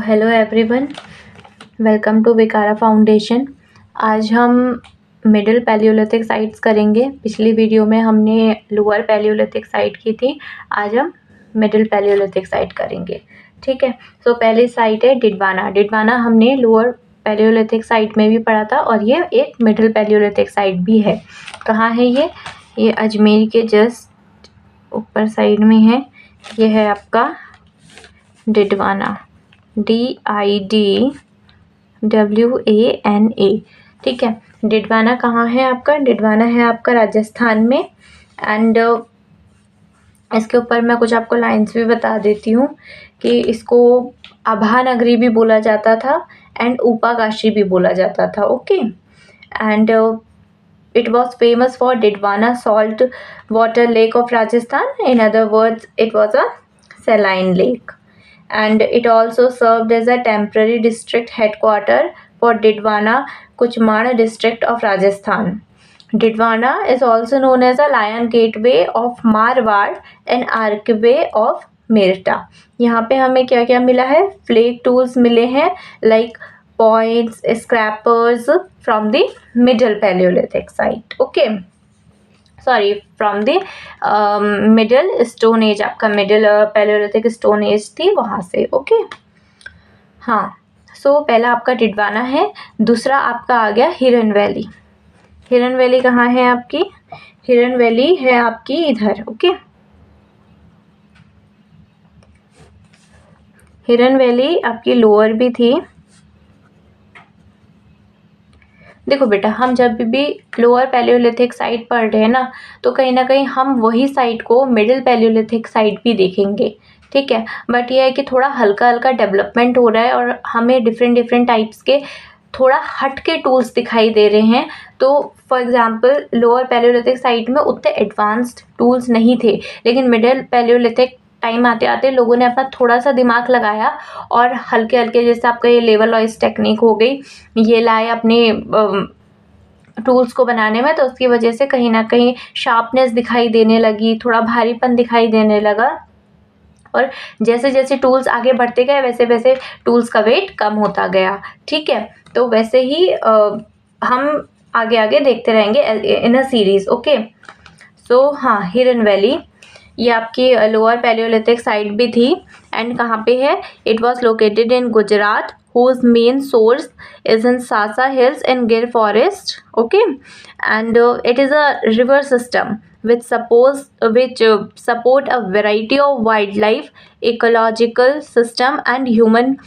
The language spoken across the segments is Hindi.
Hello everyone, welcome to Vikara Foundation. आज हम मिडिल पैलियोलिथिक साइट्स करेंगे। पिछली वीडियो में हमने लोअर पैलियोलिथिक साइट की थी, आज हम मिडिल पैलियोलिथिक साइट करेंगे। ठीक है, तो पहली साइट है डिडवाना। डिडवाना हमने लोअर पैलियोलिथिक साइट में भी पढ़ा था और ये एक मिडिल पैलियोलिथिक साइट भी है। कहाँ है ये अजमेर के जस्ट ऊपर साइड में है। ये है आपका डिडवाना, DIDWANA। ठीक है, डिडवाना कहाँ है आपका? डिडवाना है आपका राजस्थान में। एंड इसके ऊपर मैं कुछ आपको लाइंस भी बता देती हूँ कि इसको आभा नगरी भी बोला जाता था एंड ऊपा काशी भी बोला जाता था। Okay, and it was famous for Didwana salt water lake of Rajasthan. In other words, it was a saline lake. And it also served as a temporary district headquarter for Didwana Kuchmana district of Rajasthan. Didwana is also known as a lion gateway of Marwar and archway of Merta. यहाँ पे हमें क्या क्या मिला है? फ्लेक टूल्स मिले हैं like points, scrapers from the middle Paleolithic site. Okay, sorry, from the middle stone age, आपका middle Paleolithic stone age थी वहाँ से। ओके हाँ, सो पहला आपका डिडवाना है। दूसरा आपका आ गया हिरन वैली। हिरन वैली कहाँ है आपकी? हिरन वैली है आपकी इधर। ओके, हिरन वैली आपकी लोअर भी थी। देखो बेटा, हम जब भी लोअर पैलियोलिथिक साइट पढ़ रहे हैं ना, तो कहीं ना कहीं हम वही साइट को मिडिल पैलियोलिथिक साइट भी देखेंगे। ठीक है, बट यह है कि थोड़ा हल्का हल्का डेवलपमेंट हो रहा है और हमें डिफरेंट टाइप्स के थोड़ा हट के टूल्स दिखाई दे रहे हैं। तो for example lower Palaeolithic site में उतने एडवांस्ड टूल्स नहीं थे, लेकिन मिडिल पैलियोलिथिक टाइम आते आते लोगों ने अपना थोड़ा सा दिमाग लगाया और हल्के हल्के, जैसे आपका ये लेवल वाइज टेक्निक हो गई, ये लाए अपने टूल्स को बनाने में। तो उसकी वजह से कहीं ना कहीं शार्पनेस दिखाई देने लगी, थोड़ा भारीपन दिखाई देने लगा। और जैसे जैसे टूल्स आगे बढ़ते गए वैसे वैसे टूल्स का वेट कम होता गया। ठीक है, तो वैसे ही हम आगे आगे देखते रहेंगे इन अ सीरीज। ओके, सो हाँ, हिरन वैली ये आपकी लोअर पैलियोलिथिक साइट भी थी। एंड कहाँ पे है? It was located in Gujarat, whose main source is in Sasa Hills and Gir Forest. Okay, and it is a river system which support a variety of wildlife, ecological system and human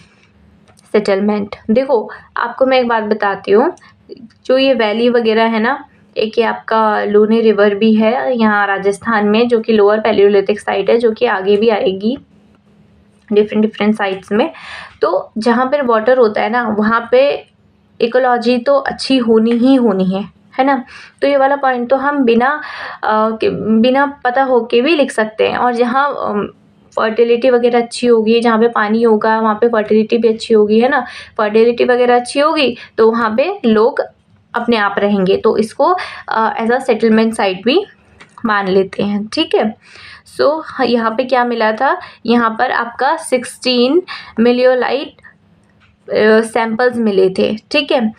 settlement. देखो, आपको मैं एक बात बताती हूँ, जो ये वैली वगैरह है ना, एक ये आपका लूनी रिवर भी है यहाँ राजस्थान में, जो कि लोअर पैलियोलिथिक साइट है, जो कि आगे भी आएगी डिफरेंट साइट्स में। तो जहाँ पर वाटर होता है ना, वहाँ पे इकोलॉजी तो अच्छी होनी ही होनी है ना। तो ये वाला पॉइंट तो हम बिना पता होके भी लिख सकते हैं। और जहाँ फर्टिलिटी वगैरह अच्छी होगी, जहाँ पे पानी होगा वहाँ पे फर्टिलिटी भी अच्छी होगी, है ना। फर्टिलिटी वगैरह अच्छी होगी तो वहाँ पे लोग अपने आप रहेंगे, तो इसको एज अ सेटलमेंट साइट भी मान लेते हैं। ठीक है, सो यहाँ पे क्या मिला था? यहाँ पर आपका 16 मिलियोलाइट सैंपल्स मिले थे। ठीक है,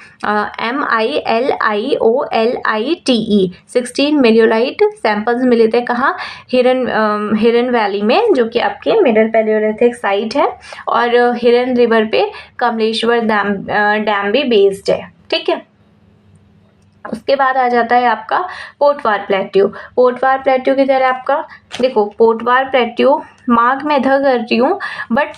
MILIOLITE 16 मिलियोलाइट सैंपल्स मिले थे। कहाँ? हिरन वैली में, जो कि आपके मिडिल पैलियोलिथिक साइट है। और हिरन रिवर पे कमलेश्वर डैम भी बेस्ड है। ठीक है, उसके बाद आ जाता है आपका पोटवार प्लेट्यू। पोटवार प्लेट्यू किधर है आपका? देखो, पोटवार प्लेट्यू मार्क मैं इधर कर रही हूँ, बट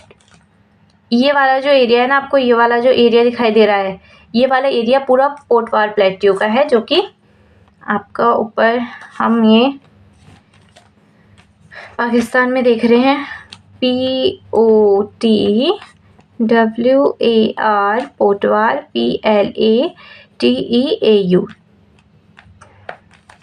ये वाला जो एरिया है ना, आपको ये वाला जो एरिया दिखाई दे रहा है, ये वाला एरिया पूरा पोटवार प्लेट्यू का है, जो कि आपका ऊपर हम ये पाकिस्तान में देख रहे हैं। POTWAR Potwar, PLATEAU।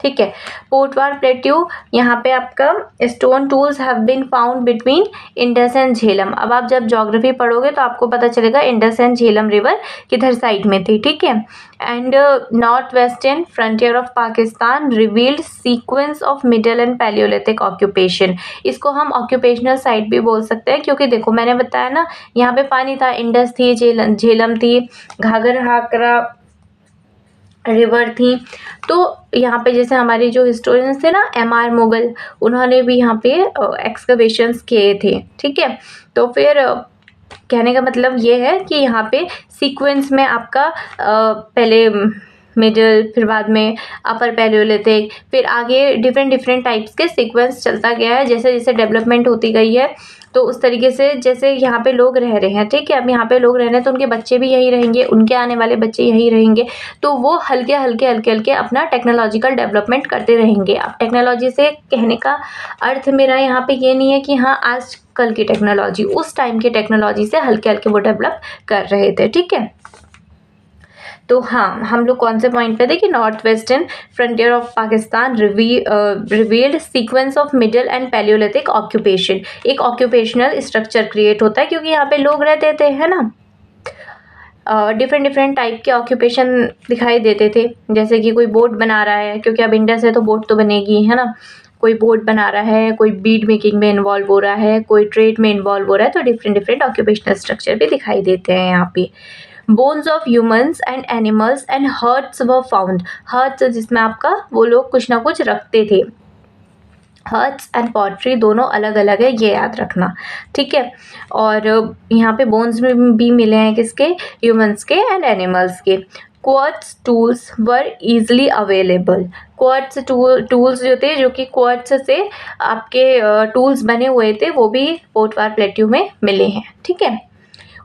ठीक है। पोटवार प्लेट्यू, यहाँ पे आपका stone tools have been found between Indus and Jhelum. अब आप जब ज्योग्राफी पढ़ोगे तो आपको पता चलेगा इंडस एंड झेलम रिवर किधर साइड में थी, ठीक है। And north western frontier of Pakistan revealed sequence of middle and palaeolithic occupation. इसको हम ऑक्यूपेशनल साइट भी बोल सकते हैं, क्योंकि देखो मैंने बताया ना, यहाँ पे पानी था, इंडस थी, झेलम थी, घाघर हाकरा रिवर थी। तो यहाँ पे जैसे हमारे जो हिस्टोरियंस थे ना, MR मुगल, उन्होंने भी यहाँ पे एक्सकवेशंस किए थे, ठीक है। तो फिर कहने का मतलब ये है कि यहाँ पे सीक्वेंस में आपका पहले मिडल, फिर बाद में अपर पैलियोलिथिक, फिर आगे डिफरेंट टाइप्स के सीक्वेंस चलता गया है। जैसे जैसे डेवलपमेंट होती गई है तो उस तरीके से जैसे यहाँ पे लोग रह रहे हैं, ठीक है। अब यहाँ पे लोग रह रहे हैं तो उनके बच्चे भी यहीं रहेंगे, उनके आने वाले बच्चे यहीं रहेंगे, तो वो हल्के हल्के अपना टेक्नोलॉजिकल डेवलपमेंट करते रहेंगे। अब टेक्नोलॉजी से कहने का अर्थ मेरा यहाँ पे ये नहीं है कि हाँ आज कल की टेक्नोलॉजी, उस टाइम की टेक्नोलॉजी से हल्के हल्के वो डेवलप कर रहे थे, ठीक है। तो हाँ, हम लोग कौन से पॉइंट पे थे कि north western frontier of Pakistan revealed sequence of middle and palaeolithic occupation. एक ऑक्यूपेशनल स्ट्रक्चर क्रिएट होता है क्योंकि यहाँ पे लोग रहते थे, है ना। डिफरेंट टाइप के ऑक्यूपेशन दिखाई देते थे, जैसे कि कोई बोट बना रहा है, क्योंकि अब इंडस है तो बोट तो बनेगी, है ना। कोई बोट बना रहा है, कोई बीड मेकिंग में इन्वॉल्व हो रहा है, कोई ट्रेड में इन्वॉल्व हो रहा है, तो डिफरेंट ऑक्यूपेशनल स्ट्रक्चर भी दिखाई देते हैं यहाँ पे। Bones of humans and animals and hearths were found. Hearths जिसमें आपका वो लोग कुछ ना कुछ रखते थे। हर्ट्स एंड पॉटरी दोनों अलग अलग है, ये याद रखना, ठीक है। और यहाँ पे बोन्स में भी मिले हैं किसके, ह्यूमन्स के एंड एनिमल्स के। क्वार्ट्ज टूल्स वर ईजिली अवेलेबल। क्वार्ट्ज टूल्स जो थे, जो कि क्वार्ट्ज से आपके टूल्स बने हुए थे, वो भी पोटवार प्लेट्यू में मिले हैं, ठीक है।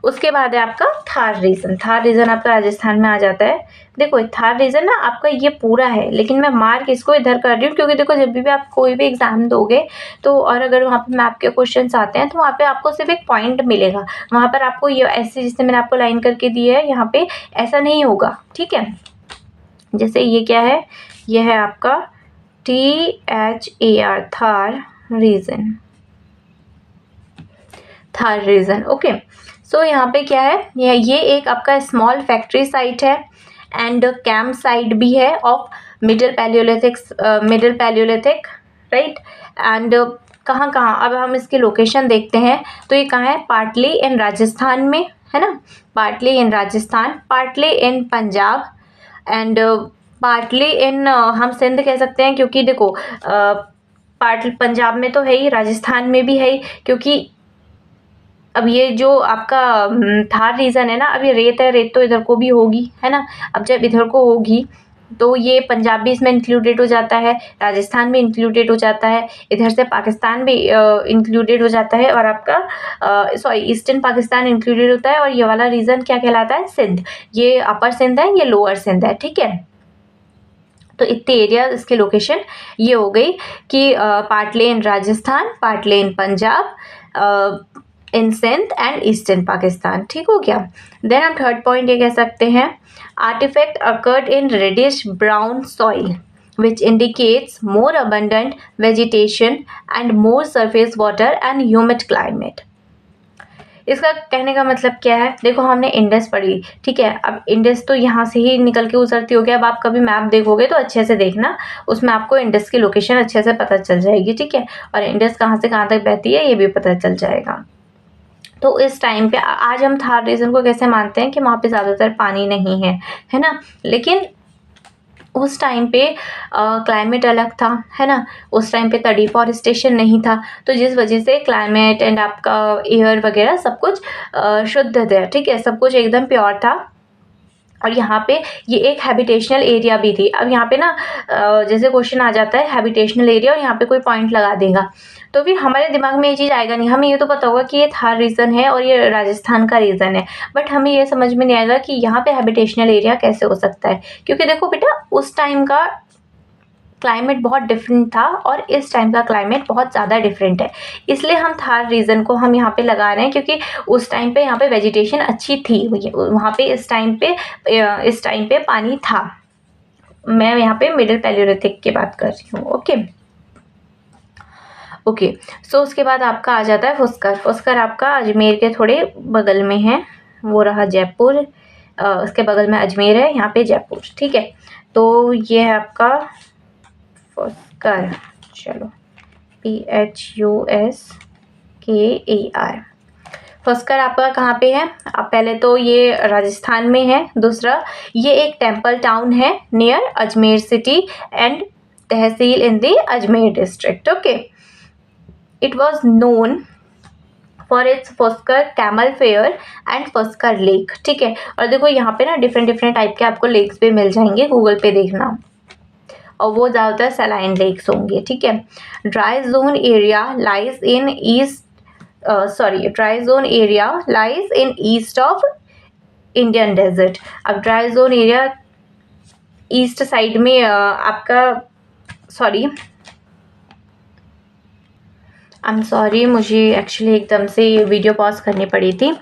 उसके बाद है आपका थार रीजन। थार रीजन आपका राजस्थान में आ जाता है। देखो थार रीजन ना आपका ये पूरा है, लेकिन मैं मार्क इसको इधर कर रही हूँ क्योंकि देखो जब भी आप कोई भी एग्जाम दोगे तो, और अगर वहाँ पे मैप के क्वेश्चंस आते हैं तो वहाँ पे आपको सिर्फ एक पॉइंट मिलेगा, वहाँ पर आपको ये ऐसे जैसे मैंने आपको लाइन करके दी है यहाँ पे ऐसा नहीं होगा, ठीक है। जैसे ये क्या है, ये है आपका THAR Thar region, Thar region, okay. So यहाँ पे क्या है, ये एक आपका स्मॉल फैक्ट्री साइट है एंड कैंप साइट भी है of middle palaeolithic, right. And कहाँ अब हम इसकी लोकेशन देखते हैं तो ये कहाँ है, पार्टली इन राजस्थान में, है ना। Partly in Rajasthan, partly in Punjab and partly in हम सिंध कह सकते हैं, क्योंकि देखो पार्ट पंजाब में तो है ही, राजस्थान में भी है ही, क्योंकि अब ये जो आपका थार रीजन है ना, अब ये रेत है, रेत तो इधर को भी होगी, है ना। अब जब इधर को होगी तो ये पंजाब भी इसमें इंक्लूडेड हो जाता है, राजस्थान भी इंक्लूडेड हो जाता है, इधर से पाकिस्तान भी इंक्लूडेड हो जाता है, और आपका सॉरी ईस्टर्न पाकिस्तान इंक्लूडेड होता है। और ये वाला रीजन क्या कहलाता है, सिंध। ये अपर सिंध है, ये लोअर सिंध है, ठीक है। तो इतने एरिया इसकी लोकेशन ये हो गई कि partly in Rajasthan, partly in Punjab, in Sindh and eastern Pakistan, ठीक हो गया। देन हम थर्ड पॉइंट ये कह सकते हैं, artefact occurred in reddish brown soil which indicates more abundant vegetation and more surface water and humid climate। इसका कहने का मतलब क्या है, देखो हमने इंडस पढ़ी, ठीक है। अब इंडस तो यहाँ से ही निकल के उतरती होगी। अब आप कभी मैप देखोगे तो अच्छे से देखना, उसमें आपको इंडस की लोकेशन अच्छे से पता चल जाएगी, ठीक है। और इंडस कहाँ से कहाँ तक बहती है ये भी पता चल जाएगा। तो इस टाइम पे आज हम थार रीजन को कैसे मानते हैं कि वहाँ पे ज़्यादातर पानी नहीं है ना। लेकिन उस टाइम पे क्लाइमेट अलग था, है ना। उस टाइम पे डिफॉरेस्टेशन नहीं था, तो जिस वजह से क्लाइमेट एंड आपका एयर वगैरह सब कुछ शुद्ध था, ठीक है। सब कुछ एकदम प्योर था। और यहाँ पे ये एक हैबिटेशनल एरिया भी थी। अब यहाँ पे ना जैसे क्वेश्चन आ जाता है हैबिटेशनल एरिया और यहाँ पे कोई पॉइंट लगा देगा, तो फिर हमारे दिमाग में ये चीज़ आएगा नहीं। हमें ये तो पता होगा कि ये थार रीजन है और ये राजस्थान का रीजन है, बट हमें ये समझ में नहीं आएगा कि यहाँ पे हैबिटेशनल एरिया कैसे हो सकता है। क्योंकि देखो बेटा, उस टाइम का क्लाइमेट बहुत डिफरेंट था और इस टाइम का क्लाइमेट बहुत ज़्यादा डिफरेंट है, इसलिए हम थार रीजन को हम यहाँ पे लगा रहे हैं। क्योंकि उस टाइम पे यहाँ पे वेजिटेशन अच्छी थी, वहाँ पे इस टाइम पे पानी था, मैं यहाँ पे मिडिल पैलियोलिथिक की बात कर रही हूँ। ओके सो उसके बाद आपका आ जाता है फुस्कर। फुस्कर आपका अजमेर के थोड़े बगल में है, वो रहा जयपुर, उसके बगल में अजमेर है, यहाँ पे जयपुर। ठीक है, तो ये है आपका फुस्कर। चलो PHUSKER। फुस्कर आपका कहाँ पे है? अब पहले तो ये राजस्थान में है। दूसरा, ये एक टेम्पल टाउन है near Ajmer city and tehsil in the Ajmer district. Okay, it was known for its Pushkar camel fair and Pushkar lake. ठीक है, और देखो यहाँ पे ना डिफरेंट टाइप के आपको लेक्स भी मिल जाएंगे, गूगल पे देखना, और वो ज़्यादातर सलाइन लेक्स होंगे। ठीक है, dry zone area lies in east dry zone area lies in east of Indian desert. अब dry zone area east side में आपका मुझे एक्चुअली एकदम से वीडियो पॉज करनी पड़ी थी।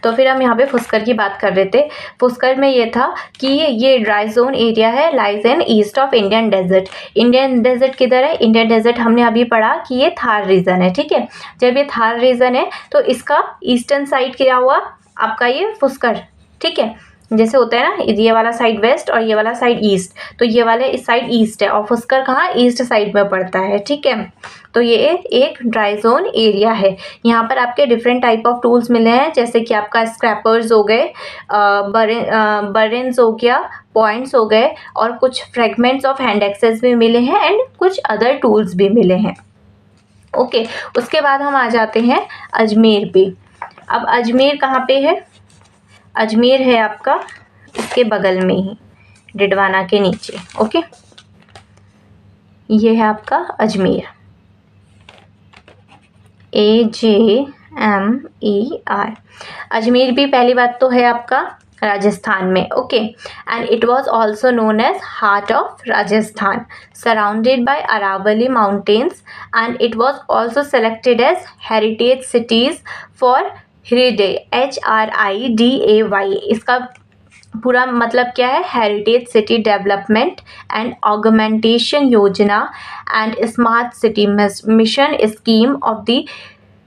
तो फिर हम यहाँ पे फुस्कर की बात कर रहे थे। फुस्कर में ये था कि ये ड्राई जोन एरिया है, lies in east of Indian desert. Indian desert किधर है? इंडियन डेजर्ट हमने अभी पढ़ा कि ये थार रीजन है। ठीक है, जब ये थार रीजन है तो इसका ईस्टर्न साइड क्या हुआ आपका? ये फुस्कर। ठीक है, जैसे होता है ना, ये वाला साइड वेस्ट और ये वाला साइड ईस्ट, तो ये वाले इस साइड ईस्ट है और फुस्कर कहाँ? ईस्ट साइड में पड़ता है। ठीक है, तो ये एक ड्राई जोन एरिया है। यहाँ पर आपके डिफरेंट टाइप ऑफ टूल्स मिले हैं, जैसे कि आपका स्क्रैपर्स हो गए, बरेंस हो गया, पॉइंट्स हो गए, और कुछ फ्रेगमेंट्स ऑफ हैंड एक्सेस भी मिले हैं एंड कुछ अदर टूल्स भी मिले हैं। ओके, उसके बाद हम आ जाते हैं अजमेर पे। अब अजमेर कहाँ पे है? अजमेर है आपका इसके बगल में ही, डिडवाना के नीचे। ओके, ये है आपका अजमेर, AJMER। अजमेर भी पहली बात तो है आपका राजस्थान में। Okay, and it was also known as heart of Rajasthan, surrounded by Aravalli mountains, and it was also selected as heritage cities for HRIDAY, HRIDAY। इसका पूरा मतलब क्या है? Heritage city development and augmentation योजना and smart city mission scheme of the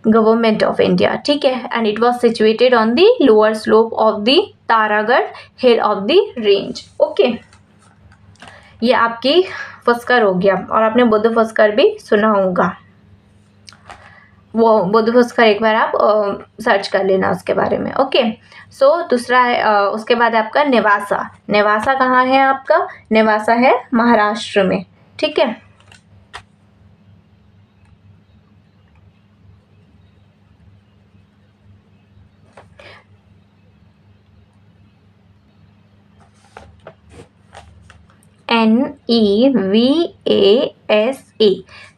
government of India. ठीक है, and it was situated on the lower slope of the Taragarh hill of the range. Okay, ये आपकी फुस्कर हो गया, और आपने बुद्ध फुस्कर भी सुना होगा। वो बुद्ध फुस्कर एक बार आप सर्च कर लेना उसके बारे में। ओके, सो दूसरा है उसके बाद आपका नेवासा। नेवासा कहाँ है आपका? नेवासा है महाराष्ट्र में। ठीक है, NEVASA।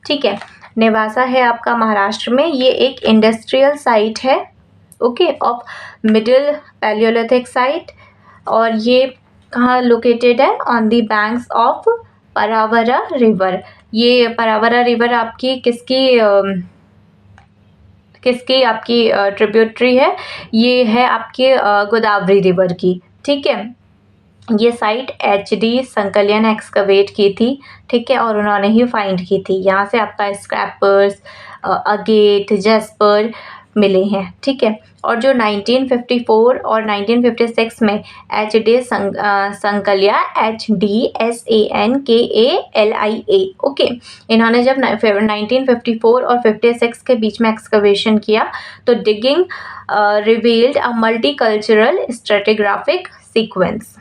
ठीक है, नेवासा है आपका महाराष्ट्र में। ये एक इंडस्ट्रियल साइट है, okay, of middle palaeolithic site, और ये कहाँ लोकेटेड है? On the banks of Pravara river. ये परावरा रिवर आपकी किसकी आपकी ट्रिब्यूटरी है? ये है आपके गोदावरी रिवर की। ठीक है, ये साइट HD संकलिया ने एक्सकवेट की थी। ठीक है, और उन्होंने ही फाइंड की थी। यहाँ से आपका स्क्रैपर्स, अगेट, जेस्पर मिले हैं। ठीक है, और जो 1954 और 1956 में HD संकलिया HDSANKALIA, ओके, इन्होंने जब 1954 और 56 के बीच में एक्सकवेशन किया तो डिगिंग रिवील्ड अ मल्टीकल्चरल स्ट्रेटिग्राफिक सीक्वेंस।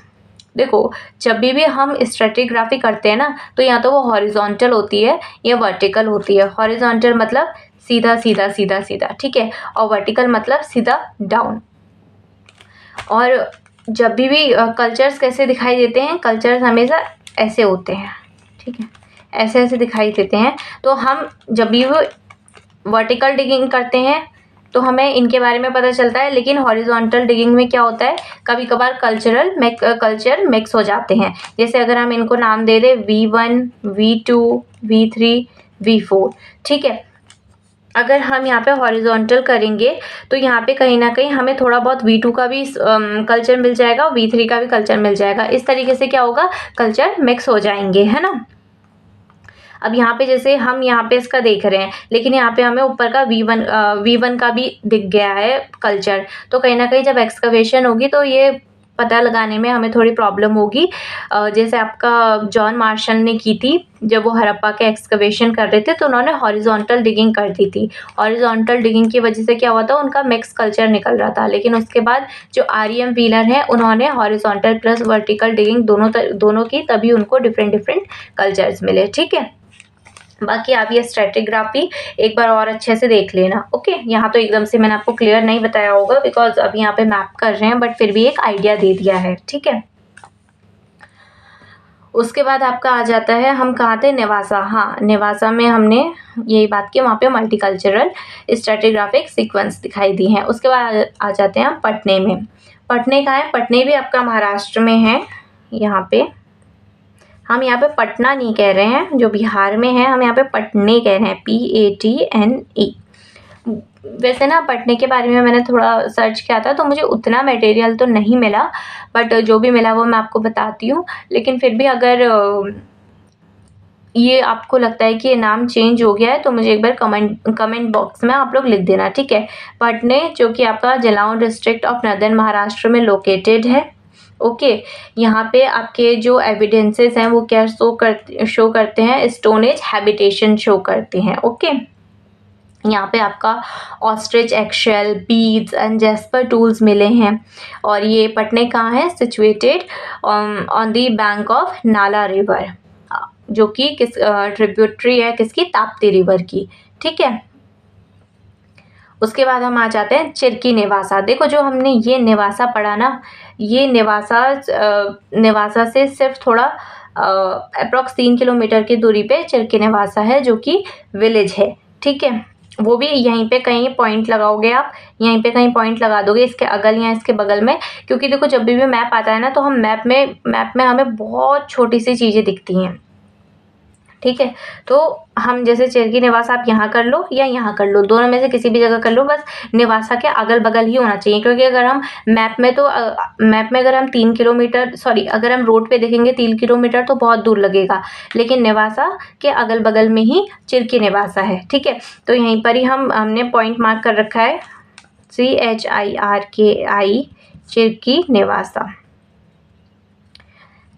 देखो, जब भी हम स्ट्रेटिग्राफी करते हैं ना, तो या तो वो हॉरिजॉन्टल होती है या वर्टिकल होती है। हॉरिजॉन्टल मतलब सीधा सीधा सीधा सीधा, ठीक है, और वर्टिकल मतलब सीधा डाउन। और जब भी कल्चर्स कैसे दिखाई देते हैं? कल्चर्स हमेशा ऐसे होते हैं, ठीक है, ऐसे ऐसे दिखाई देते हैं। तो हम जब भी वो वर्टिकल डिगिंग करते हैं तो हमें इनके बारे में पता चलता है, लेकिन हॉरिजॉन्टल डिगिंग में क्या होता है? कभी कभार कल्चर मिक्स हो जाते हैं। जैसे अगर हम इनको नाम दे दें V1, V2, V3, V4, ठीक है, अगर हम यहाँ पे हॉरिजॉन्टल करेंगे तो यहाँ पे कहीं ना कहीं हमें थोड़ा बहुत V2 का भी कल्चर मिल जाएगा और V3 का भी कल्चर मिल जाएगा। इस तरीके से क्या होगा, कल्चर मिक्स हो जाएंगे, है ना। अब यहाँ पे जैसे हम यहाँ पे इसका देख रहे हैं, लेकिन यहाँ पे हमें ऊपर का V1 का भी दिख गया है कल्चर। तो कहीं ना कहीं जब एक्सकवेशन होगी तो ये पता लगाने में हमें थोड़ी प्रॉब्लम होगी। जैसे आपका जॉन मार्शल ने की थी, जब वो हड़प्पा के एक्सकवेशन कर रहे थे तो उन्होंने हॉरिजॉन्टल डिगिंग कर दी थी। हॉरिजॉन्टल डिगिंग की वजह से क्या हुआ था, उनका मिक्स कल्चर निकल रहा था। लेकिन उसके बाद जो REM व्हीलर है, उन्होंने हॉरिजॉन्टल प्लस वर्टिकल डिगिंग दोनों की, तभी उनको डिफरेंट डिफरेंट कल्चर्स मिले। ठीक है, बाकी आप ये स्ट्रेटिग्राफी एक बार और अच्छे से देख लेना। ओके, यहाँ तो एकदम से मैंने आपको क्लियर नहीं बताया होगा बिकॉज अभी यहाँ पे मैप कर रहे हैं, बट फिर भी एक आइडिया दे दिया है। ठीक है, उसके बाद आपका आ जाता है, हम कहाँ थे, नेवासा। हाँ, नेवासा में हमने यही बात की, वहाँ पे मल्टीकल्चरल स्ट्रेटिग्राफिक सीक्वेंस दिखाई दी है। उसके बाद आ जाते हैं हम पटने में। पटने कहाँ है, पटने भी आपका महाराष्ट्र में है। यहाँ पे हम यहाँ पे पटना नहीं कह रहे हैं, जो बिहार में है, हम यहाँ पे पटने कह रहे हैं, PATNE। वैसे ना पटने के बारे में मैंने थोड़ा सर्च किया था तो मुझे उतना मटेरियल तो नहीं मिला, बट जो भी मिला वो मैं आपको बताती हूँ। लेकिन फिर भी अगर ये आपको लगता है कि ये नाम चेंज हो गया है तो मुझे एक बार कमेंट बॉक्स में आप लोग लिख देना। ठीक है, पटने जो कि आपका Jalgaon district of northern Maharashtra में लोकेटेड है। ओके, यहाँ पे आपके जो एविडेंसेस हैं वो क्या शो करते हैं, स्टोन एज हैबिटेशन शो करते हैं। ओके, यहाँ पे आपका ostrich eggshell, beads and jasper tools मिले हैं। और ये पटने कहाँ है, situated on the bank of nala river, जो कि किस ट्रिब्यूटरी है किसकी, ताप्ती रिवर की। ठीक है, उसके बाद हम आ जाते हैं चिरकी नेवासा। देखो जो हमने ये नेवासा पढ़ा ना, ये नेवासा से सिर्फ थोड़ा अप्रॉक्स 3 किलोमीटर की दूरी पे चिरकी नेवासा है, जो कि विलेज है। ठीक है, वो भी यहीं पे कहीं पॉइंट लगाओगे आप, यहीं पे कहीं पॉइंट लगा दोगे इसके अगल या इसके बगल में, क्योंकि देखो जब भी मैप आता है ना तो हम मैप में हमें बहुत छोटी सी चीज़ें दिखती हैं। ठीक है, तो हम जैसे चिरकी नेवासा आप यहाँ कर लो या यहाँ कर लो, दोनों में से किसी भी जगह कर लो, बस नेवासा के अगल बगल ही होना चाहिए। क्योंकि अगर हम मैप में अगर हम 3 किलोमीटर, सॉरी, अगर हम रोड पे देखेंगे 3 किलोमीटर तो बहुत दूर लगेगा, लेकिन नेवासा के अगल बगल में ही चिरकी नेवासा है। ठीक है, तो यहीं पर ही हमने पॉइंट मार्क कर रखा है, CHIRKI, चिरकी नेवासा।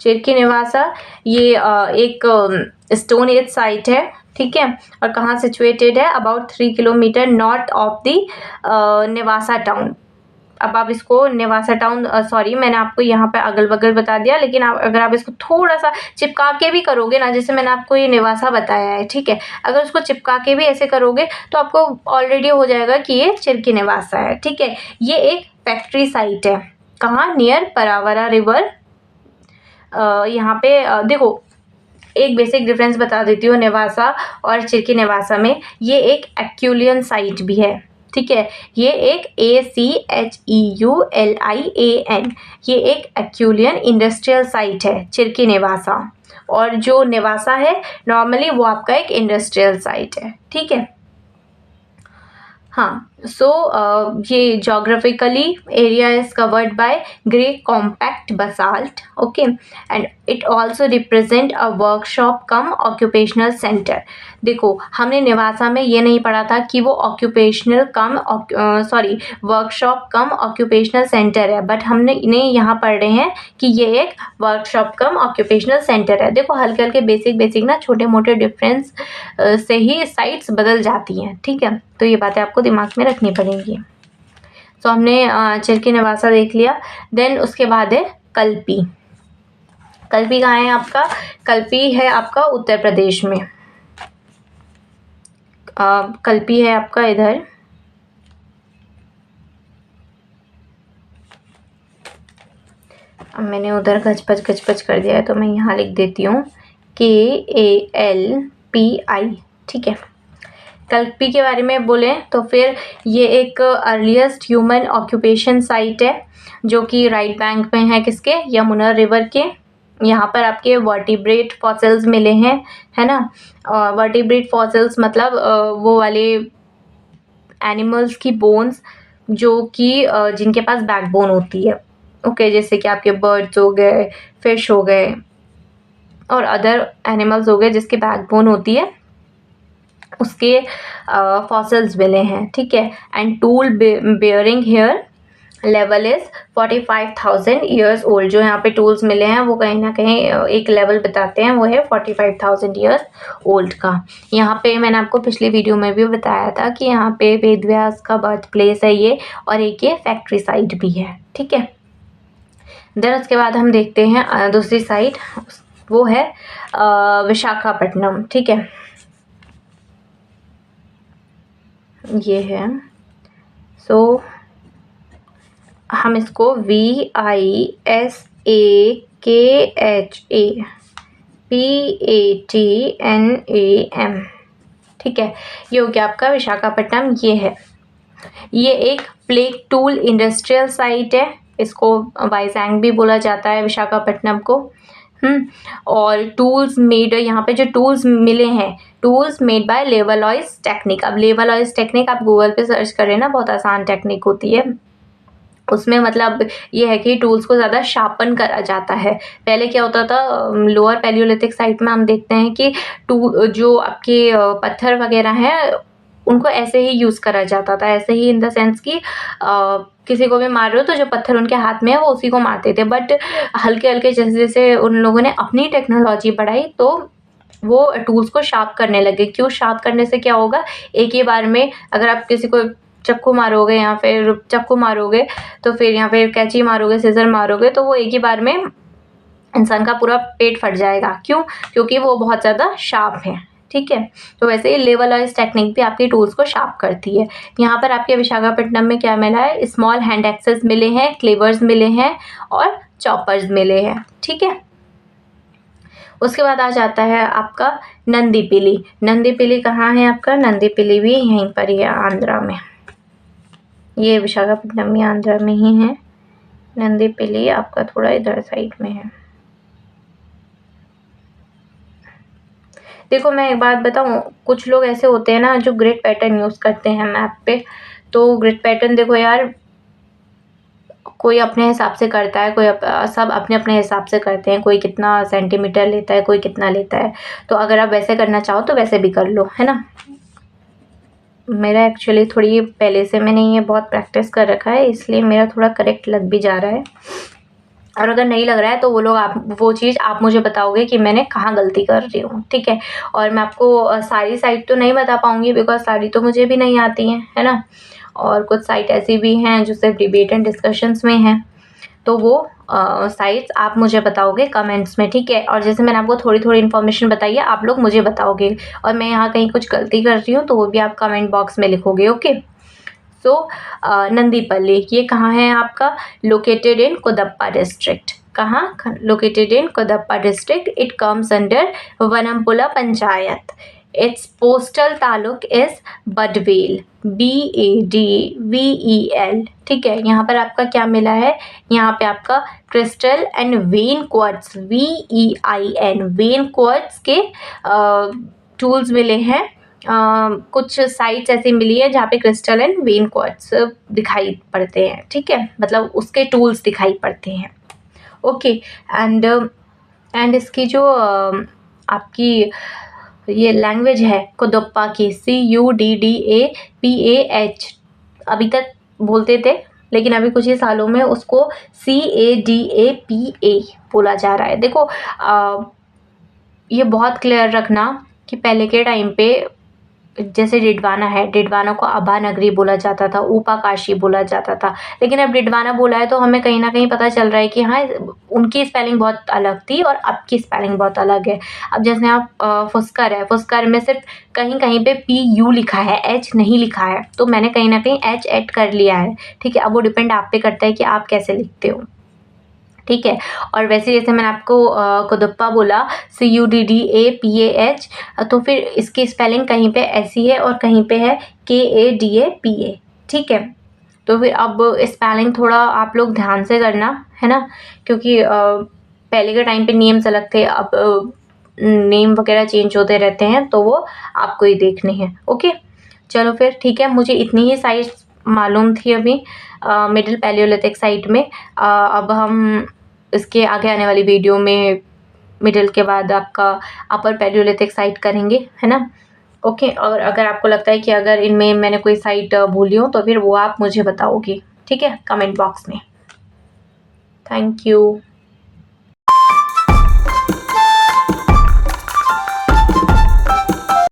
चिरकी नेवासा ये एक स्टोन एज साइट है। ठीक है, और कहाँ सिचुएटेड है, about 3 kilometre north of the Nevasa town. अब आप इसको नेवासा टाउन, सॉरी मैंने आपको यहाँ पे अगल बगल बता दिया, लेकिन अगर आप इसको थोड़ा सा चिपका के भी करोगे ना, जैसे मैंने आपको ये नेवासा बताया है, ठीक है, अगर उसको चिपका के भी ऐसे करोगे तो आपको ऑलरेडी हो जाएगा कि ये चिरकी नेवासा है। ठीक है, ये एक फैक्ट्री साइट है, कहाँ, नियर परावरा रिवर। यहाँ पे देखो एक बेसिक डिफरेंस बता देती हूँ नेवासा और चिरकी नेवासा में, ये एक एक्यूलियन साइट भी है। ठीक है, ये एक ACHEULIAN, ये एक एक्यूलियन इंडस्ट्रियल साइट है चिरकी नेवासा, और जो नेवासा है नॉर्मली वो आपका एक इंडस्ट्रियल साइट है। ठीक है, हाँ, सो ये geographically area is covered by grey compact basalt. Okay, and it also represent a workshop come occupational centre. देखो हमने नेवासा में ये नहीं पढ़ा था कि वो वर्कशॉप कम ऑक्यूपेशनल सेंटर है, बट हमने यहाँ पढ़ रहे हैं कि ये एक वर्कशॉप कम ऑक्यूपेशनल सेंटर है। देखो हल्के हल्के बेसिक ना छोटे मोटे डिफरेंस से ही साइट्स बदल जाती हैं। ठीक है, तो ये बातें आपको दिमाग में रखनी पड़ेंगी। तो हमने चिरकी नेवासा देख लिया। देन उसके बाद है कल्पी। कल्पी कहाँ है आपका, कल्पी है आपका उत्तर प्रदेश में। कल्पी है आपका इधर, अब मैंने उधर गचपच कर दिया है तो मैं यहाँ लिख देती हूँ KALPI। ठीक है, कल्पी के बारे में बोलें तो फिर ये एक अर्लीस्ट ह्यूमन ऑक्यूपेशन साइट है, जो कि राइट बैंक में है किसके, यमुना रिवर के। यहाँ पर आपके वर्टिब्रेट फॉसिल्स मिले हैं, है ना। वर्टिब्रेट फॉसिल्स मतलब वो वाले एनिमल्स की बोन्स जो कि जिनके पास बैकबोन होती है। ओके, जैसे कि आपके बर्ड्स हो गए, फिश हो गए और अदर एनिमल्स हो गए जिसकी बैकबोन होती है, उसके फॉसिल्स मिले हैं। ठीक है, and tool bearing here level is 45,000 years old. जो यहाँ पे टूल्स मिले हैं वो कहीं ना कहीं एक लेवल बताते हैं, वो है 45,000 ईयर्स ओल्ड का। यहाँ पे मैंने आपको पिछली वीडियो में भी बताया था कि यहाँ पे वेद व्यास का बर्थ प्लेस है ये, और एक ये फैक्ट्री साइट भी है। ठीक है, देन उसके बाद हम देखते हैं दूसरी साइट, वो है विशाखापट्टनम। ठीक है, ये है, सो हम इसको VISAKHAPATNAM, ठीक है, ये हो गया आपका विशाखापट्टनम। ये है, ये एक प्लेट टूल इंडस्ट्रियल साइट है, इसको वाइजैंग भी बोला जाता है विशाखापट्टनम को। और टूल्स मेड, यहाँ पे जो टूल्स मिले हैं, टूल्स मेड बाय लेवलॉइस टेक्निक। अब लेवलॉइस टेक्निक आप गूगल पे सर्च करें ना, बहुत आसान टेक्निक होती है। उसमें मतलब ये है कि टूल्स को ज़्यादा शार्पन करा जाता है। पहले क्या होता था, लोअर पैलियोलिथिक साइट में हम देखते हैं कि जो आपके पत्थर वगैरह हैं उनको ऐसे ही यूज़ करा जाता था, ऐसे ही इन द सेंस कि किसी को भी मार रहे हो तो जो पत्थर उनके हाथ में है वो उसी को मारते थे। बट हल्के हल्के जैसे जैसे उन लोगों ने अपनी टेक्नोलॉजी बढ़ाई तो वो टूल्स को शार्प करने लगे। क्यों? शार्प करने से क्या होगा, एक ही बार में अगर आप किसी को चाकू मारोगे या फिर चाकू मारोगे तो फिर यहाँ पे कैंची मारोगे, सीजर मारोगे, तो वो एक ही बार में इंसान का पूरा पेट फट जाएगा। क्यों? क्योंकि वो बहुत ज़्यादा शार्प है। ठीक है, तो वैसे ही लेवलॉइज टेक्निक भी आपके टूल्स को शार्प करती है। यहाँ पर आपके विशाखापट्टनम में क्या मिला है, स्मॉल हैंड एक्सेस मिले हैं, क्लेवर्स मिले हैं और चॉपर्स मिले हैं। ठीक है, उसके बाद आ जाता है आपका नंदीपिली। नंदीपिली कहाँ है आपका? नंदीपिली भी यहीं पर ही है, आंध्रा में। ये विशाखापट्टनम में आंध्रा में ही है। नंदीपिली आपका थोड़ा इधर साइड में है। देखो मैं एक बात बताऊं, कुछ लोग ऐसे होते हैं ना जो ग्रिड पैटर्न यूज़ करते हैं मैप पे। तो ग्रिड पैटर्न देखो यार, कोई अपने हिसाब से करता है, सब अपने अपने हिसाब से करते हैं। कोई कितना सेंटीमीटर लेता है, कोई कितना लेता है। तो अगर आप वैसे करना चाहो तो वैसे भी कर लो, है ना। मेरा एक्चुअली थोड़ी पहले से मैंने ये बहुत प्रैक्टिस कर रखा है, इसलिए मेरा थोड़ा करेक्ट लग भी जा रहा है। और अगर नहीं लग रहा है तो वो चीज़ आप मुझे बताओगे कि मैंने कहाँ गलती कर रही हूँ। ठीक है, और मैं आपको सारी साइट तो नहीं बता पाऊँगी बिकॉज सारी तो मुझे भी नहीं आती हैं, है ना। और कुछ साइट ऐसी भी हैं जो सिर्फ डिबेट एंड डिस्कशंस में हैं, तो वो साइट्स आप मुझे बताओगे कमेंट्स में। ठीक है, और जैसे मैंने आपको थोड़ी थोड़ी इन्फॉर्मेशन बताई है, आप लोग मुझे बताओगे, और मैं यहाँ कहीं कुछ गलती कर रही हूँ तो वो भी आप कमेंट बॉक्स में लिखोगे। ओके, सो नंदीपल्ली ये कहाँ है आपका? Located in Kadapa district. कहाँ? Located in Kadapa district. It comes under Vanampula panchayat. Its postal taluk is Badvel, BADVEL। ठीक है, यहाँ पर आपका क्या मिला है? यहाँ पे आपका crystal and when quartz, VEIN, when quartz के टूल्स मिले हैं। कुछ साइट्स ऐसी मिली है जहाँ पे क्रिस्टल एंड वेन क्वार्ट्स दिखाई पड़ते हैं। ठीक है, मतलब उसके टूल्स दिखाई पड़ते हैं। ओके, एंड इसकी जो आपकी ये लैंग्वेज है कोदप्पा की, CUDDAPAH, अभी तक बोलते थे लेकिन अभी कुछ ही सालों में उसको CADAPA बोला जा रहा है। देखो ये बहुत क्लियर रखना कि पहले के टाइम पे जैसे डिडवाना है, डिडवाना को अभा नगरी बोला जाता था, ऊपा काशी बोला जाता था, लेकिन अब डिडवाना बोला है तो हमें कहीं ना कहीं पता चल रहा है कि हाँ उनकी स्पेलिंग बहुत अलग थी और अब की स्पेलिंग बहुत अलग है। अब जैसे आप फुस्कर है, फुस्कर में सिर्फ कहीं कहीं पे PU लिखा है, H नहीं लिखा है, तो मैंने कहीं ना कहीं H ऐड कर लिया है। ठीक है, अब वो डिपेंड आप पे करता है कि आप कैसे लिखते हो। ठीक है, और वैसे जैसे मैंने आपको कोदप्पा बोला CUDDAPAH, तो फिर इसकी स्पेलिंग कहीं पे ऐसी है और कहीं पे है KADAPA। ठीक है, तो फिर अब स्पेलिंग थोड़ा आप लोग ध्यान से करना, है ना, क्योंकि पहले के टाइम पे नेम्स अलग थे, अब नेम वगैरह चेंज होते रहते हैं, तो वो आपको ही देखने हैं। ओके, चलो फिर ठीक है, मुझे इतनी ही साइज़ मालूम थी अभी मिडिल पैलियोलिथिक साइट में। अब हम इसके आगे आने वाली वीडियो में मिडिल के बाद आपका अपर पैलियोलिथिक साइट करेंगे, है ना? ओके, और अगर आपको लगता है कि अगर इनमें मैंने कोई साइट भूली हो तो फिर वो आप मुझे बताओगे, ठीक है? कमेंट बॉक्स में। Thank you.